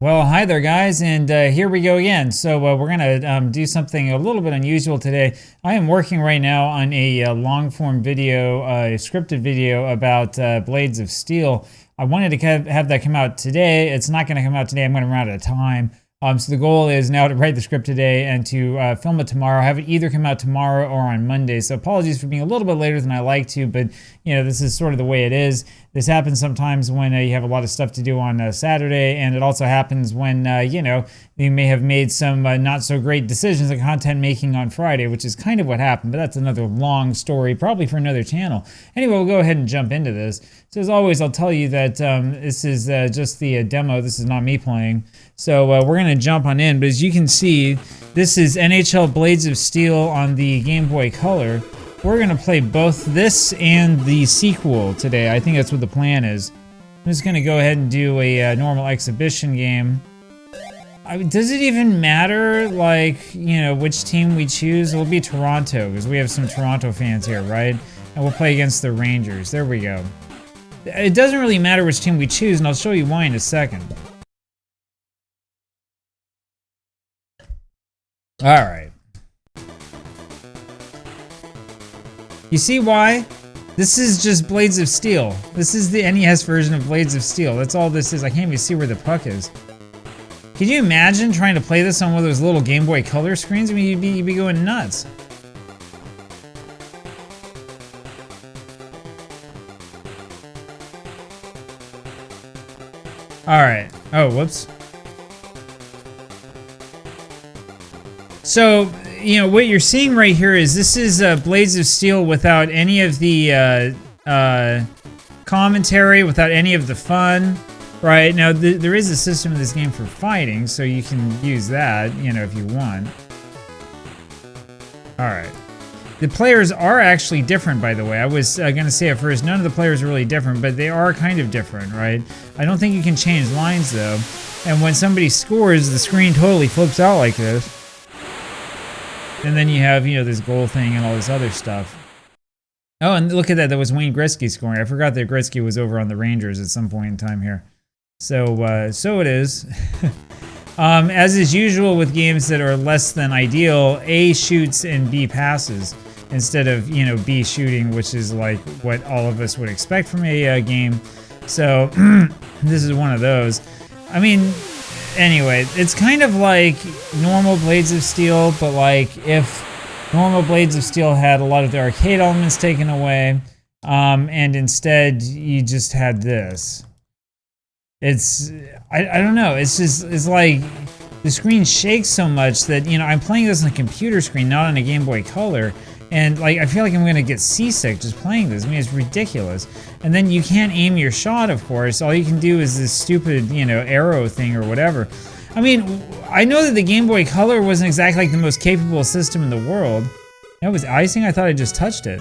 Well, hi there, guys, and here we go again. So we're gonna do something a little bit unusual today. I am working right now on a long-form video, a scripted video about Blades of Steel. I wanted to have that come out today. It's not going to come out today. I'm going to run out of time. So the goal is now to write the script today and to film it tomorrow. Have it either come out tomorrow or on Monday. So apologies for being a little bit later than I like to, but you know, this is sort of the way it is. This happens sometimes when you have a lot of stuff to do on Saturday, and it also happens when you know, you may have made some not so great decisions in content making on Friday, which is kind of what happened. But that's another long story, probably for another channel. Anyway, we'll go ahead and jump into this. So as always, I'll tell you that this is just the demo. This is not me playing. So we're going to jump on in. But as you can see, this is NHL Blades of Steel on the Game Boy Color. We're going to play both this and the sequel today. I think that's what the plan is. I'm just going to go ahead and do a normal exhibition game. I mean, does it even matter, like, you know, which team we choose? It'll be Toronto, because we have some Toronto fans here, right? And we'll play against the Rangers. There we go. It doesn't really matter which team we choose, and I'll show you why in a second. Alright. You see why? This is just Blades of Steel. This is the NES version of Blades of Steel. That's all this is. I can't even see where the puck is. Can you imagine trying to play this on one of those little Game Boy Color screens? I mean, you'd be going nuts. Alright. Oh, whoops. So, you know, what you're seeing right here is this is Blades of Steel without any of the commentary, without any of the fun, right? Now, there is a system in this game for fighting, so you can use that, you know, if you want. Alright. The players are actually different, by the way. I was going to say at first, none of the players are really different, but they are kind of different, right? I don't think you can change lines, though. And when somebody scores, the screen totally flips out like this. And then you have, you know, this goal thing and all this other stuff. Oh, and look at that. That was Wayne Gretzky scoring. I forgot that Gretzky was over on the Rangers at some point in time here. So, so it is. As is usual with games that are less than ideal, A shoots and B passes instead of, you know, B shooting, which is like what all of us would expect from a game. So this is one of those. I mean, anyway, it's kind of like normal Blades of Steel, but like if normal Blades of Steel had a lot of the arcade elements taken away, and instead you just had this. It's, I don't know, it's just, it's like the screen shakes so much that, you know, I'm playing this on a computer screen, not on a Game Boy Color, and like I feel like I'm gonna get seasick just playing this. I mean, it's ridiculous. And then you can't aim your shot, of course. All you can do is this stupid, you know, arrow thing or whatever. I mean, I know that the Game Boy Color wasn't exactly like the most capable system in the world. That was icing? I thought I just touched it.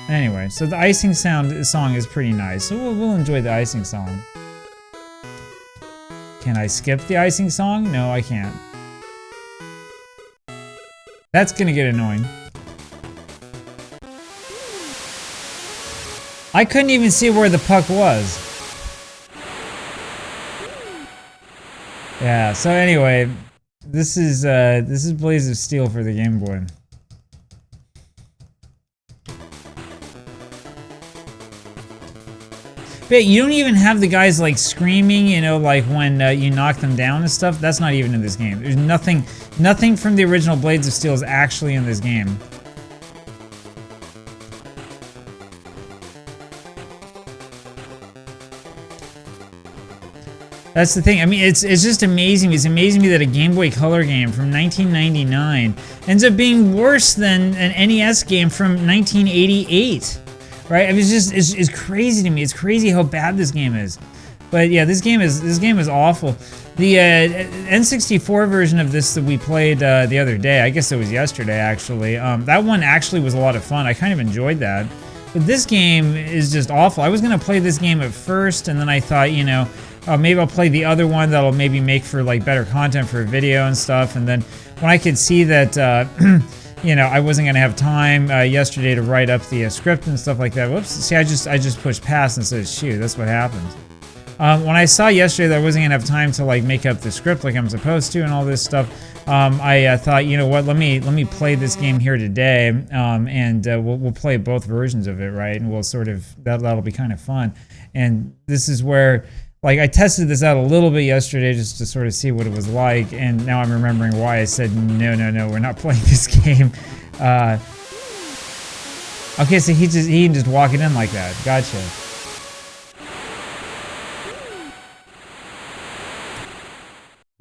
Anyway, so the icing song is pretty nice. So we'll enjoy the icing song. Can I skip the icing song? No, I can't. That's gonna get annoying. I couldn't even see where the puck was. Yeah, so anyway, this is Blades of Steel for the Game Boy. But you don't even have the guys like screaming, you know, like when you knock them down and stuff. That's not even in this game. There's nothing from the original Blades of Steel is actually in this game. That's the thing. I mean, it's just amazing. It's amazing to me that a Game Boy Color game from 1999 ends up being worse than an NES game from 1988. Right? I mean, it's crazy to me. It's crazy how bad this game is. But yeah, this game is awful. The N64 version of this that we played the other day, I guess it was yesterday actually. That one actually was a lot of fun. I kind of enjoyed that. But this game is just awful. I was gonna play this game at first, and then I thought, you know, maybe I'll play the other one that'll maybe make for like better content for a video and stuff. And then when I could see that. You know, I wasn't gonna have time yesterday to write up the script and stuff like that. Whoops! See, I just pushed pass instead of shoot. That's what happens. When I saw yesterday that I wasn't gonna have time to like make up the script like I'm supposed to and all this stuff, I thought, you know what, let me play this game here today, and we'll play both versions of it, right? And we'll sort of that'll be kind of fun. And this is where, like, I tested this out a little bit yesterday just to sort of see what it was like, and now I'm remembering why I said no, we're not playing this game. Okay, so he can just walk it in like that. Gotcha.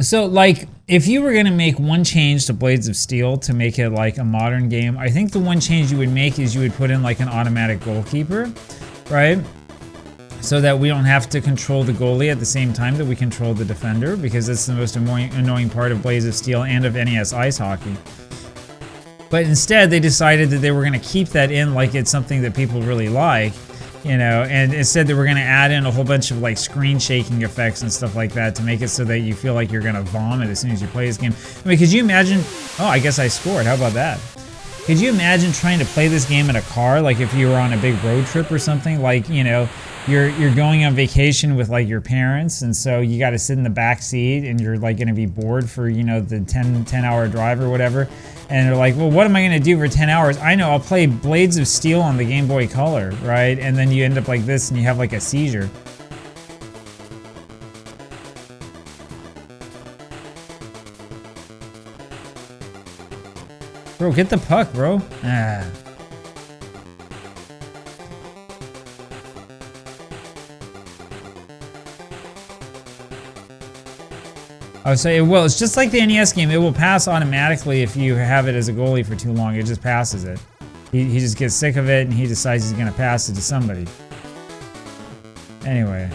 So, like, if you were going to make one change to Blades of Steel to make it like a modern game, I think the one change you would make is you would put in like an automatic goalkeeper, right? So that we don't have to control the goalie at the same time that we control the defender, because that's the most annoying part of Blades of Steel and of NES Ice Hockey. But instead, they decided that they were going to keep that in like it's something that people really like. You know, and instead they were going to add in a whole bunch of like screen shaking effects and stuff like that to make it so that you feel like you're going to vomit as soon as you play this game. I mean, could you imagine? Oh, I guess I scored. How about that? Could you imagine trying to play this game in a car, like if you were on a big road trip or something? Like, you know, you're going on vacation with like your parents, and so you got to sit in the back seat, and you're like going to be bored for, you know, the 10-hour drive or whatever. And they're like, well, what am I going to do for 10 hours? I know, I'll play Blades of Steel on the Game Boy Color, right? And then you end up like this and you have like a seizure. Bro, get the puck, bro. Ah. Oh, so it will. It's just like the NES game. It will pass automatically if you have it as a goalie for too long. It just passes it. He just gets sick of it and he decides he's going to pass it to somebody. Anyway,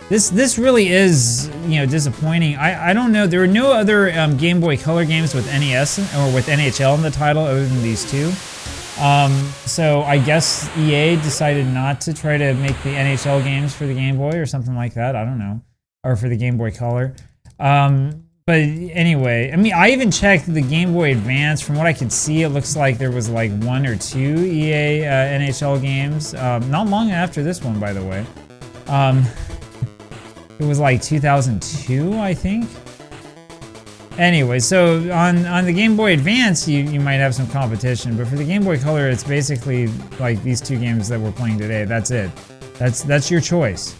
this really is, you know, disappointing. I don't know. There were no other Game Boy Color games with NES or with NHL in the title other than these two. So I guess EA decided not to try to make the NHL games for the Game Boy or something like that. I don't know. Or for the Game Boy Color. But anyway, I mean, I even checked the Game Boy Advance. From what I could see, it looks like there was like 1 or 2 EA NHL games. Not long after this one, by the way. It was like 2002, I think. Anyway, so on the Game Boy Advance, you might have some competition, but for the Game Boy Color, it's basically like these two games that we're playing today. That's it. That's your choice.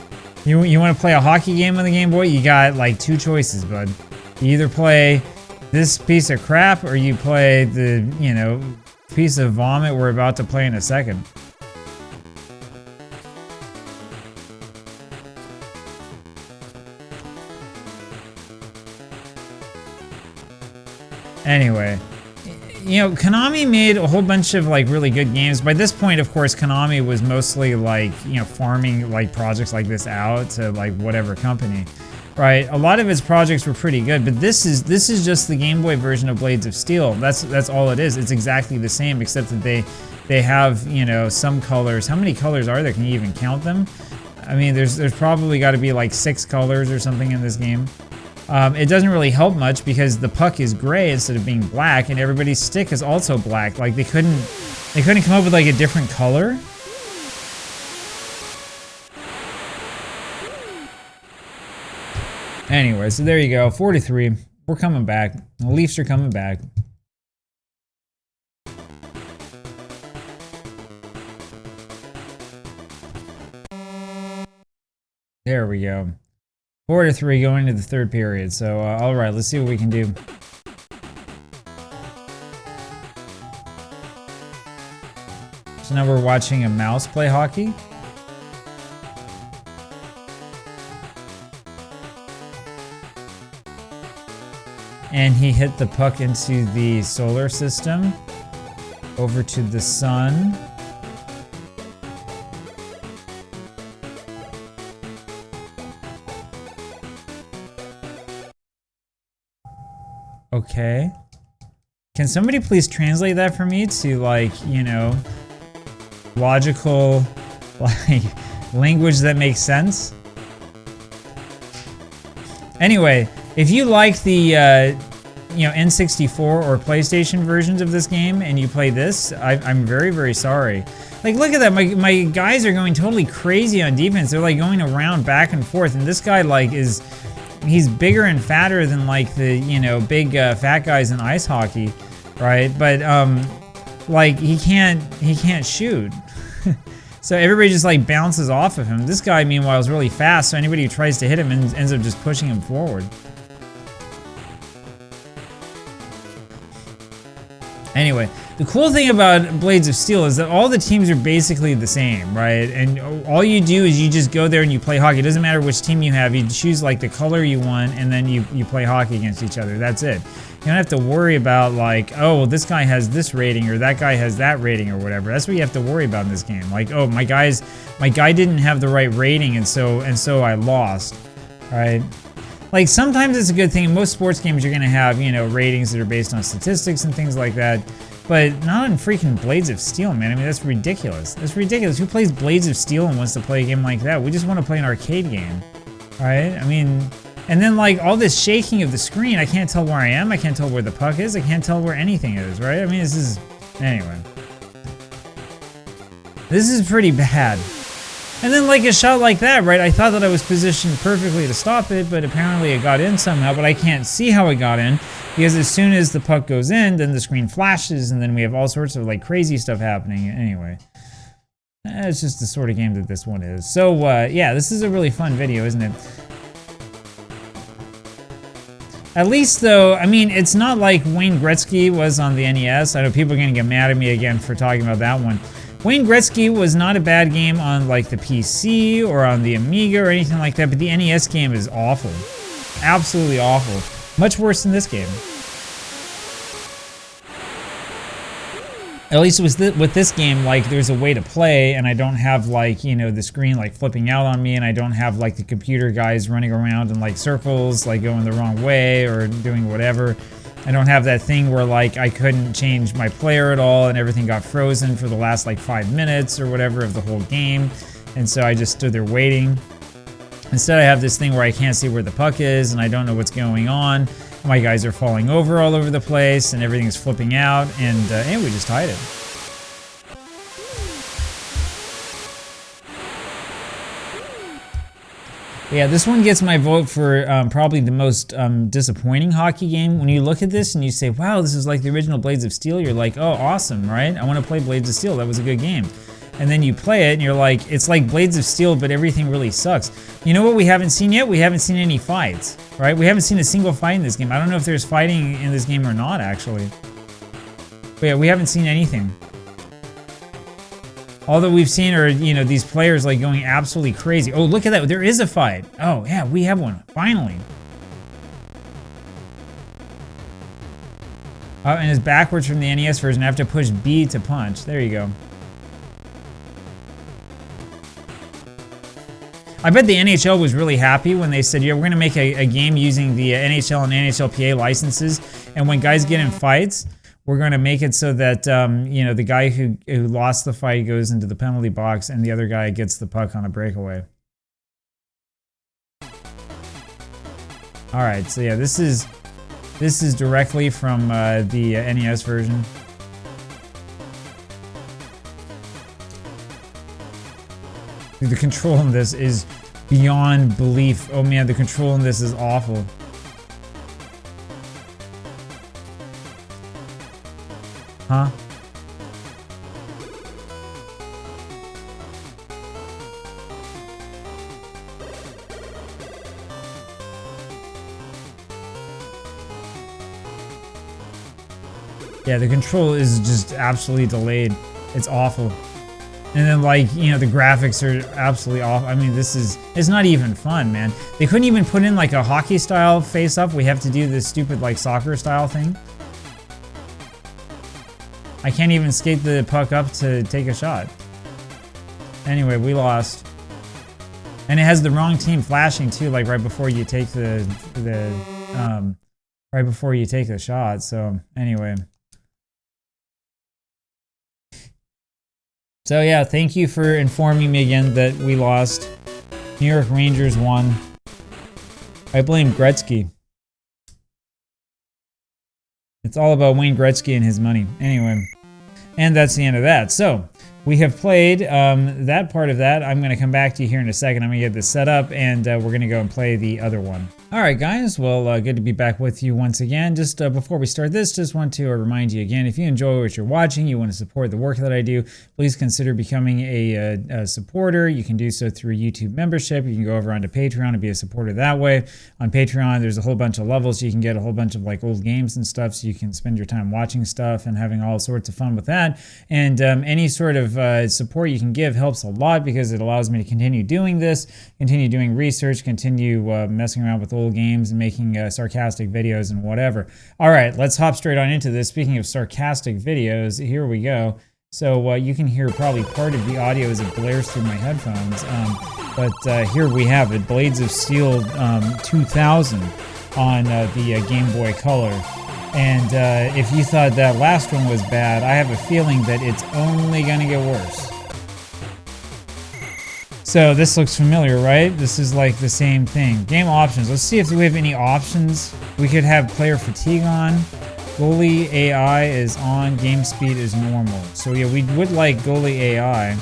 You want to play a hockey game on the Game Boy? You got like 2 choices, bud. You either play this piece of crap or you play the, you know, piece of vomit we're about to play in a second. Anyway, you know, Konami made a whole bunch of like really good games. By this point, of course, Konami was mostly like, you know, farming like projects like this out to like whatever company, right? A lot of its projects were pretty good, but this is just the Game Boy version of Blades of Steel. That's all it is. It's exactly the same, except that they have, you know, some colors. How many colors are there? Can you even count them? I mean, there's probably got to be like 6 colors or something in this game. It doesn't really help much because the puck is gray instead of being black, and everybody's stick is also black. Like they couldn't come up with like a different color. Anyway, so there you go, 4-3. We're coming back. The Leafs are coming back. There we go. 4-3 going to the 3rd period. So, all right, let's see what we can do. So now we're watching a mouse play hockey. And he hit the puck into the solar system, over to the sun. Okay. Can somebody please translate that for me to, like, you know, logical, like, language that makes sense? Anyway, if you like the you know, N64 or PlayStation versions of this game and you play this, I'm very, very sorry. Like, look at that. My guys are going totally crazy on defense. They're like going around back and forth. And this guy like he's bigger and fatter than like the, you know, big fat guys in ice hockey, right? But like he can't shoot. So everybody just like bounces off of him. This guy, meanwhile, is really fast. So anybody who tries to hit him ends up just pushing him forward. Anyway, the cool thing about Blades of Steel is that all the teams are basically the same, right? And all you do is you just go there and you play hockey. It doesn't matter which team you have. You choose like the color you want and then you play hockey against each other. That's it. You don't have to worry about like, oh, well, this guy has this rating or that guy has that rating or whatever. That's what you have to worry about in this game. Like, oh, my guy didn't have the right rating and so I lost, right? Like, sometimes it's a good thing. In most sports games, you're going to have, you know, ratings that are based on statistics and things like that. But not in freaking Blades of Steel, man. I mean, that's ridiculous. That's ridiculous. Who plays Blades of Steel and wants to play a game like that? We just want to play an arcade game, right? I mean, and then, like, all this shaking of the screen. I can't tell where I am. I can't tell where the puck is. I can't tell where anything is, right? I mean, this is... Anyway. This is pretty bad. And then like a shot like that, right? I thought that I was positioned perfectly to stop it, but apparently it got in somehow, but I can't see how it got in because as soon as the puck goes in, then the screen flashes and then we have all sorts of like crazy stuff happening. Anyway, it's just the sort of game that this one is. So yeah, this is a really fun video, isn't it? At least though, I mean, it's not like Wayne Gretzky was on the NES. I know people are gonna get mad at me again for talking about that one. Wayne Gretzky was not a bad game on like the PC or on the Amiga or anything like that, but the NES game is awful. Absolutely awful. Much worse than this game. At least with this game, like there's a way to play and I don't have like, you know, the screen like flipping out on me and I don't have like the computer guys running around in like circles, like going the wrong way or doing whatever. I don't have that thing where like I couldn't change my player at all and everything got frozen for the last like 5 minutes or whatever of the whole game. And so I just stood there waiting. Instead I have this thing where I can't see where the puck is and I don't know what's going on. My guys are falling over all over the place and everything's flipping out and we just tied it. Yeah, this one gets my vote for probably the most disappointing hockey game. When you look at this and you say, wow, this is like the original Blades of Steel, you're like, oh, awesome, right? I want to play Blades of Steel. That was a good game. And then you play it and you're like, it's like Blades of Steel, but everything really sucks. You know what we haven't seen yet? We haven't seen any fights, right? We haven't seen a single fight in this game. I don't know if there's fighting in this game or not, actually. But yeah, we haven't seen anything. All that we've seen are, you know, these players like going absolutely crazy. Oh, look at that. There is a fight. Oh, yeah, we have one. Finally. Oh, and it's backwards from the NES version. I have to push B to punch. There you go. I bet the NHL was really happy when they said, yeah, we're going to make a game using the NHL and NHLPA licenses. And when guys get in fights, we're going to make it so that, you know, the guy who lost the fight goes into the penalty box and the other guy gets the puck on a breakaway. All right, so yeah, this is directly from the NES version. The control in this is beyond belief. Oh man, the control in this is awful. Huh? Yeah, the control is just absolutely delayed. It's awful. And then, like, you know, the graphics are absolutely off. I mean, it's not even fun, man. They couldn't even put in, like, a hockey-style face-up. We have to do this stupid, like, soccer-style thing. I can't even skate the puck up to take a shot. Anyway, we lost. And it has the wrong team flashing, too, like, right before you take right before you take the shot. So, anyway. So yeah, thank you for informing me again that we lost. New York Rangers won. I blame Gretzky. It's all about Wayne Gretzky and his money. Anyway, and that's the end of that. So we have played that part of that. I'm going to come back to you here in a second. I'm going to get this set up, and we're going to go and play the other one. All right, guys. Well, good to be back with you once again. Just before we start this, just want to remind you again, if you enjoy what you're watching, you want to support the work that I do, please consider becoming a supporter. You can do so through YouTube membership. You can go over onto Patreon and be a supporter that way. On Patreon, there's a whole bunch of levels. You can get a whole bunch of like old games and stuff, so you can spend your time watching stuff and having all sorts of fun with that. And any sort of support you can give helps a lot, because it allows me to continue doing this, continue doing research, continue messing around with old games and making sarcastic videos and whatever. All right, let's hop straight on into this. Speaking of sarcastic videos, here we go. So you can hear probably part of the audio as it blares through my headphones. But here we have it, Blades of Steel 2000 on the Game Boy Color. And if you thought that last one was bad, I have a feeling that it's only going to get worse. So this looks familiar, right? This is like the same thing. Game options. Let's see if we have any options. We could have player fatigue on. Goalie AI is on. Game speed is normal. So yeah, we would like goalie AI.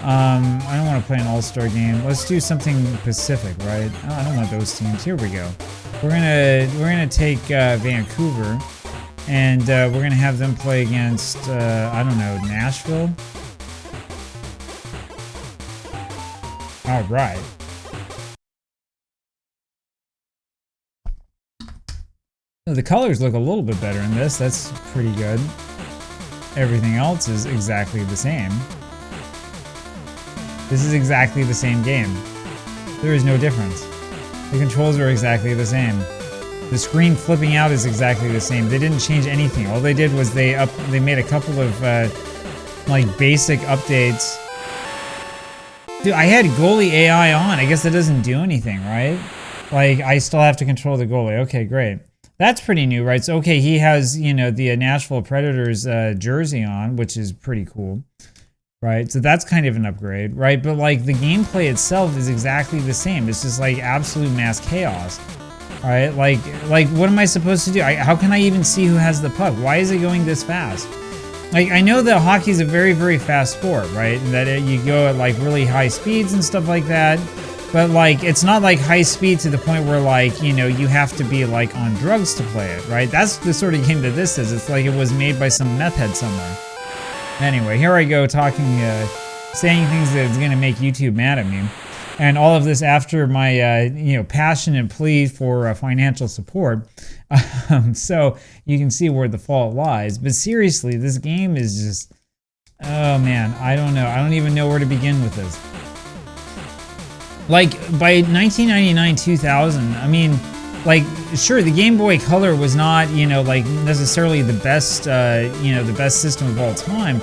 I don't want to play an all-star game. Let's do something Pacific, right? Oh, I don't want those teams. Here we go. We're gonna take Vancouver, and we're gonna have them play against I don't know, Nashville. All right. So the colors look a little bit better in this. That's pretty good. Everything else is exactly the same. This is exactly the same game. There is no difference. The controls are exactly the same. The screen flipping out is exactly the same. They didn't change anything. All they did was they made a couple of like basic updates. Dude, I had goalie AI on. I guess that doesn't do anything, right? Like, I still have to control the goalie. Okay, great. That's pretty new, right? So, okay, he has, you know, the Nashville Predators jersey on, which is pretty cool, right? So that's kind of an upgrade, right? But, like, the gameplay itself is exactly the same. It's just, like, absolute mass chaos, all right? Like, what am I supposed to do? How can I even see who has the puck? Why is it going this fast? Like, I know that hockey is a very, very fast sport, right? And that you go at, like, really high speeds and stuff like that. But, like, it's not, like, high speed to the point where, like, you know, you have to be, like, on drugs to play it, right? That's the sort of game that this is. It's like it was made by some meth head somewhere. Anyway, here I go talking, saying things that's going to make YouTube mad at me. And all of this after my, you know, passionate plea for financial support. So you can see where the fault lies. But seriously, this game is just, oh man, I don't know. I don't even know where to begin with this. Like, by 1999, 2000, I mean, like, sure, the Game Boy Color was not, you know, like, necessarily the best, you know, the best system of all time.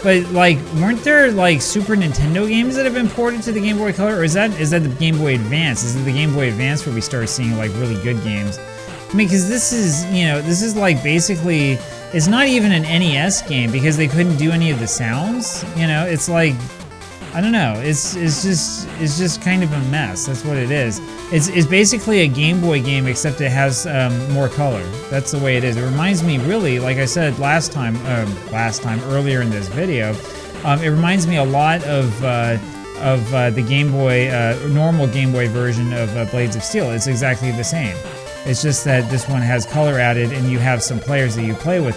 But, like, weren't there, like, Super Nintendo games that have been ported to the Game Boy Color? Or is that the Game Boy Advance? Is it the Game Boy Advance where we start seeing, like, really good games? I mean, because this is, you know, this is, like, basically, it's not even an NES game because they couldn't do any of the sounds, you know? It's like, I don't know, it's just kind of a mess. That's what it is. It's basically a Game Boy game, except it has more color. That's the way it is. It reminds me, really, like I said earlier in this video, it reminds me a lot of the Game Boy, normal Game Boy version of Blades of Steel. It's exactly the same. It's just that this one has color added, and you have some players that you play with.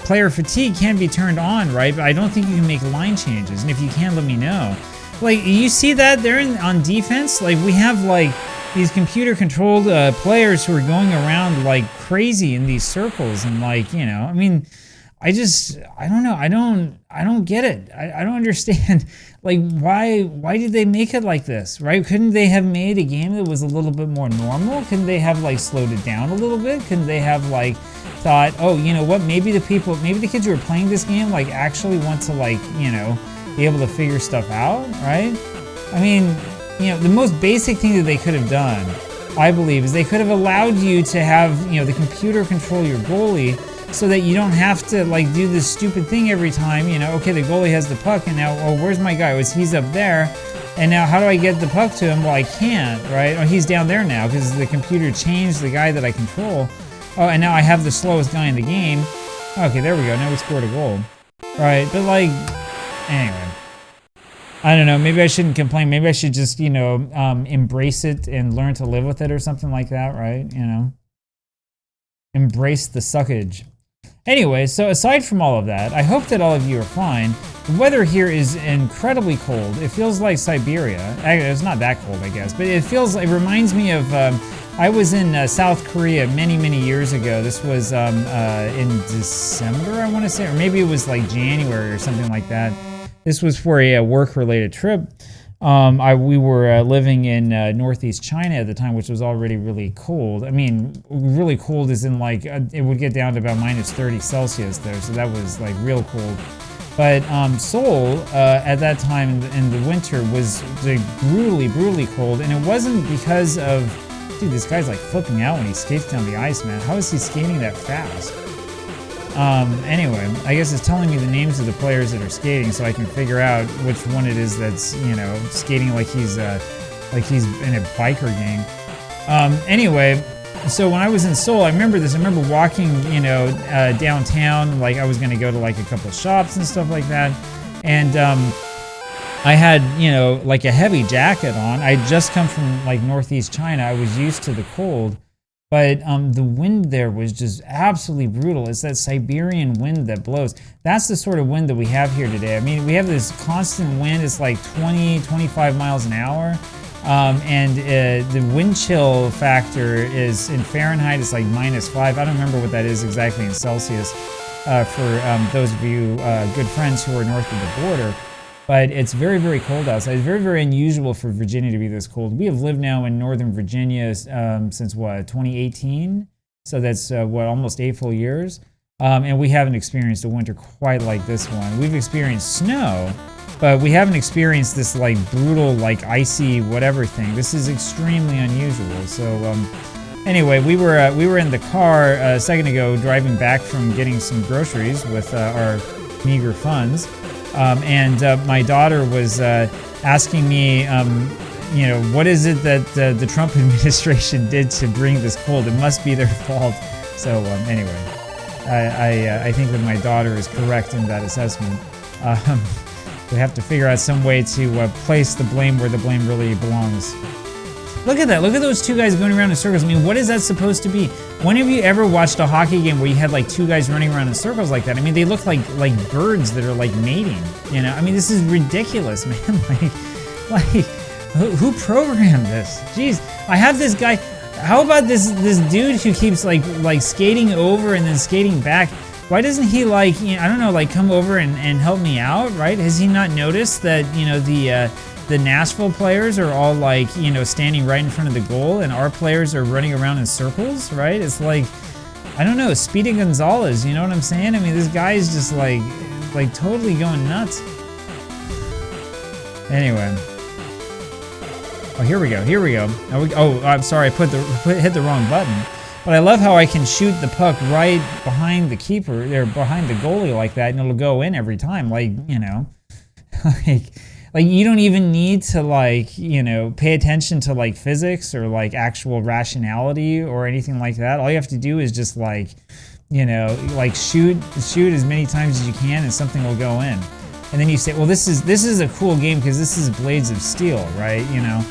Player fatigue can be turned on, right? But I don't think you can make line changes. And if you can, let me know. Like, you see that there on defense? Like, we have, like, these computer-controlled players who are going around, like, crazy in these circles. And, like, you know, I mean, I don't know. I don't get it. I don't understand. Like, why did they make it like this, right? Couldn't they have made a game that was a little bit more normal? Couldn't they have, like, slowed it down a little bit? Couldn't they have, like, thought, oh, you know what, maybe the kids who are playing this game, like, actually want to, like, you know, be able to figure stuff out, right? I mean, you know, the most basic thing that they could have done, I believe, is they could have allowed you to have, you know, the computer control your goalie so that you don't have to, like, do this stupid thing every time, you know, okay, the goalie has the puck, and now, oh, where's my guy? He's up there, and now how do I get the puck to him? Well, I can't, right? Oh, he's down there now because the computer changed the guy that I control. Oh, and now I have the slowest guy in the game. Okay, there we go. Now we scored a goal. Right, but like, anyway. I don't know, maybe I shouldn't complain. Maybe I should just, you know, embrace it and learn to live with it or something like that, right? You know? Embrace the suckage. Anyway, so aside from all of that, I hope that all of you are fine. The weather here is incredibly cold. It feels like Siberia. Actually, it's not that cold, I guess, but it reminds me of, I was in South Korea many, many years ago. This was in December, I want to say, or maybe it was like January or something like that. This was for a work-related trip. We were living in northeast China at the time, which was already really cold. I mean, really cold is in like, it would get down to about minus 30 Celsius there, so that was like real cold. But Seoul, at that time in the winter, was like, brutally, brutally cold, and it wasn't because of, dude, this guy's like flipping out when he skates down the ice, man. How is he skating that fast? Anyway, I guess it's telling me the names of the players that are skating so I can figure out which one it is that's, you know, skating like he's in a biker gang. Anyway, so when I was in Seoul, I remember this. I remember walking, you know, downtown, like I was going to go to like a couple of shops and stuff like that. And, I had, you know, like a heavy jacket on. I had just come from like northeast China. I was used to the cold. But the wind there was just absolutely brutal. It's that Siberian wind that blows. That's the sort of wind that we have here today. I mean, we have this constant wind. It's like 20, 25 miles an hour. And the wind chill factor is, in Fahrenheit, it's like -5. I don't remember what that is exactly in Celsius for those of you good friends who are north of the border. But it's very, very cold outside. It's very, very unusual for Virginia to be this cold. We have lived now in Northern Virginia since, what, 2018? So that's, what, almost 8 full years? And we haven't experienced a winter quite like this one. We've experienced snow, but we haven't experienced this, like, brutal, like, icy whatever thing. This is extremely unusual. So, anyway, we were in the car a second ago driving back from getting some groceries with our meager funds. And my daughter was asking me, you know, what is it that the Trump administration did to bring this cold? It must be their fault. So anyway, I think that my daughter is correct in that assessment. We have to figure out some way to place the blame where the blame really belongs. Look at that. Look at those two guys going around in circles. I mean, what is that supposed to be? When have you ever watched a hockey game where you had like two guys running around in circles like that? I mean, they look like birds that are like mating, you know? I mean, this is ridiculous, man. like who programmed this? Jeez, I have this guy. How about this dude who keeps like skating over and then skating back? Why doesn't he, like, you know, I don't know, like come over and help me out, right? Has he not noticed that, you know, the Nashville players are all, like, you know, standing right in front of the goal, and our players are running around in circles, right? It's like, I don't know, Speedy Gonzalez, you know what I'm saying? I mean, this guy is just like totally going nuts. Anyway. Oh, here we go. Oh, I'm sorry, I hit the wrong button. But I love how I can shoot the puck right behind the keeper, or behind the goalie like that, and it'll go in every time. Like, you know, like you don't even need to, like, you know, pay attention to like physics or like actual rationality or anything like that. All you have to do is just, like, you know, like shoot as many times as you can, and something will go in. And then you say, well, this is a cool game because this is Blades of Steel, right? You know.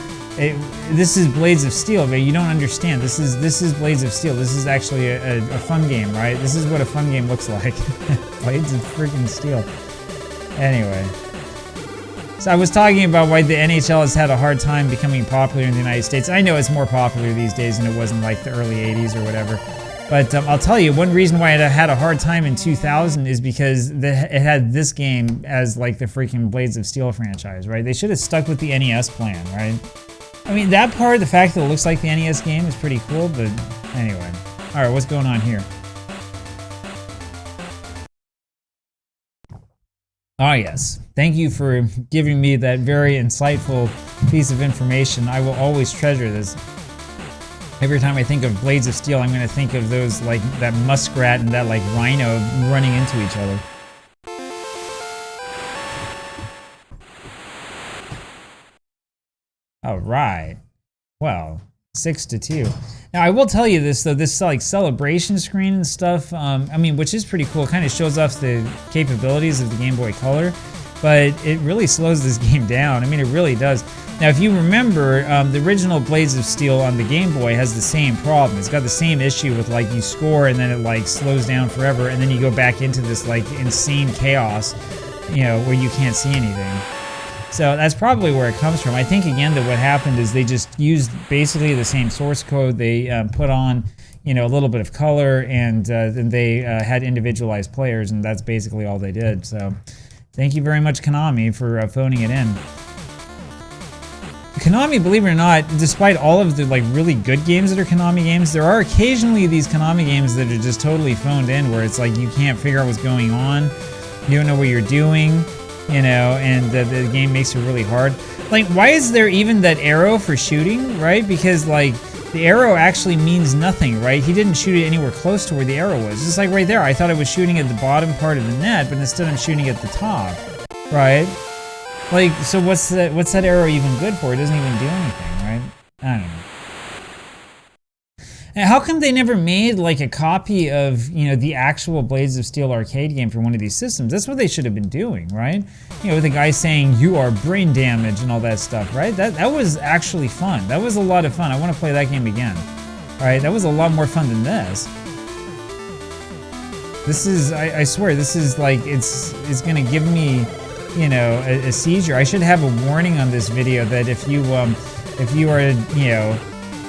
This is Blades of Steel, but you don't understand. This is Blades of Steel. This is actually a fun game, right? This is what a fun game looks like. Blades of freaking Steel. Anyway. So I was talking about why the NHL has had a hard time becoming popular in the United States. I know it's more popular these days than it was in like the early 80s or whatever. But I'll tell you, one reason why it had a hard time in 2000 is because it had this game as like the freaking Blades of Steel franchise, right? They should have stuck with the NES plan, right? I mean, that part, the fact that it looks like the NES game is pretty cool, but anyway. All right, what's going on here? Ah, yes. Thank you for giving me that very insightful piece of information. I will always treasure this. Every time I think of Blades of Steel, I'm going to think of those, like, that muskrat and that, like, rhino running into each other. All right. Well, 6-2. Now I will tell you this though, this like celebration screen and stuff, I mean, which is pretty cool, kind of shows off the capabilities of the Game Boy Color, but it really slows this game down. I mean, it really does. Now, if you remember, the original Blades of Steel on the Game Boy has the same problem. It's got the same issue with like you score and then it like slows down forever, and then you go back into this like insane chaos, you know, where you can't see anything. So that's probably where it comes from. I think again that what happened is they just used basically the same source code. They put on, you know, a little bit of color, and then they had individualized players, and that's basically all they did. So thank you very much, Konami, for phoning it in. Konami, believe it or not, despite all of the like really good games that are Konami games, there are occasionally these Konami games that are just totally phoned in, where it's like you can't figure out what's going on, you don't know what you're doing, you know, and the game makes it really hard. Like, why is there even that arrow for shooting, right? Because like the arrow actually means nothing, right? He didn't shoot it anywhere close to where the arrow was. Just like right there, I thought I was shooting at the bottom part of the net, but instead I'm shooting at the top, right? Like, so what's that arrow even good for? It doesn't even do anything, right? I don't know. And how come they never made like a copy of, you know, the actual Blades of Steel arcade game for one of these systems? That's what they should have been doing, right? You know, with the guy saying you are brain damaged and all that stuff, right? That was actually fun. That was a lot of fun. I want to play that game again. All right, that was a lot more fun than this. This is, I swear, this is like, it's gonna give me, you know, a seizure. I should have a warning on this video that if you are, you know,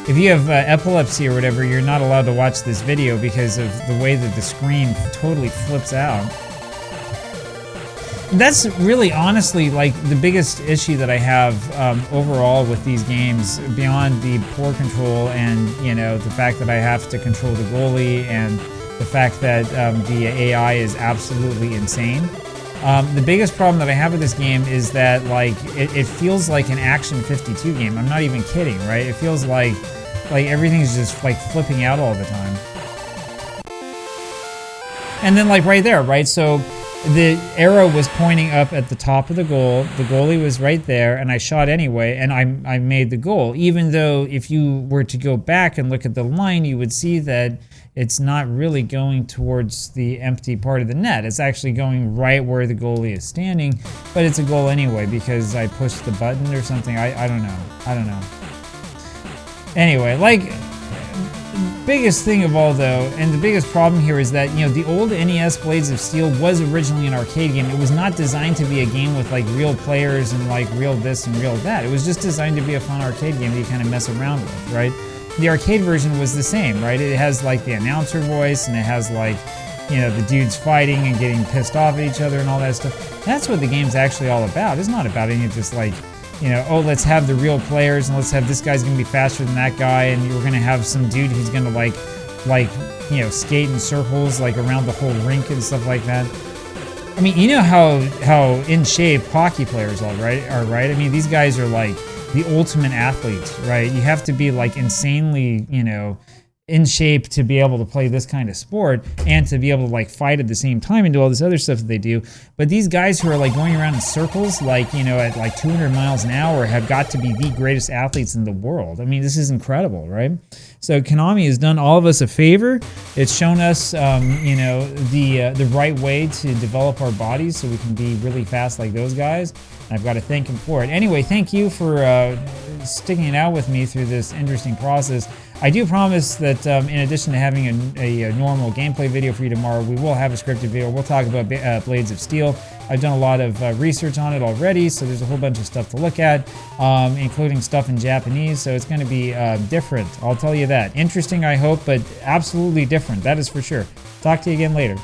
if you have epilepsy or whatever, you're not allowed to watch this video because of the way that the screen totally flips out. That's really, honestly, like the biggest issue that I have overall with these games, beyond the poor control and, you know, the fact that I have to control the goalie and the fact that the AI is absolutely insane. The biggest problem that I have with this game is that, like, it feels like an Action 52 game. I'm not even kidding, right? It feels like everything's just like flipping out all the time. And then like right there, right? So the arrow was pointing up at the top of the goal. The goalie was right there, and I shot anyway, and I made the goal. Even though if you were to go back and look at the line, you would see that it's not really going towards the empty part of the net. It's actually going right where the goalie is standing, but it's a goal anyway because I pushed the button or something. I don't know. I don't know. Anyway, like, biggest thing of all though, and the biggest problem here is that, you know, the old NES Blades of Steel was originally an arcade game. It was not designed to be a game with like real players and like real this and real that. It was just designed to be a fun arcade game that you kind of mess around with, right? The arcade version was the same, right? It has like the announcer voice, and it has like, you know, the dudes fighting and getting pissed off at each other and all that stuff. That's what the game's actually all about. It's not about any of this like, you know, oh, let's have the real players and let's have this guy's gonna be faster than that guy, and you're gonna have some dude who's gonna like, you know, skate in circles like around the whole rink and stuff like that. I mean, you know how in shape hockey players are, right? I mean, these guys are like the ultimate athletes, right? You have to be like insanely, you know, in shape to be able to play this kind of sport and to be able to like fight at the same time and do all this other stuff that they do. But these guys who are like going around in circles, like, you know, at like 200 miles an hour have got to be the greatest athletes in the world. I mean, this is incredible, right? So Konami has done all of us a favor. It's shown us, you know, the right way to develop our bodies so we can be really fast like those guys. And I've got to thank him for it. Anyway, thank you for sticking it out with me through this interesting process. I do promise that in addition to having a normal gameplay video for you tomorrow, we will have a scripted video. We'll talk about Blades of Steel. I've done a lot of research on it already, so there's a whole bunch of stuff to look at, including stuff in Japanese, so it's going to be different, I'll tell you that. Interesting, I hope, but absolutely different, that is for sure. Talk to you again later.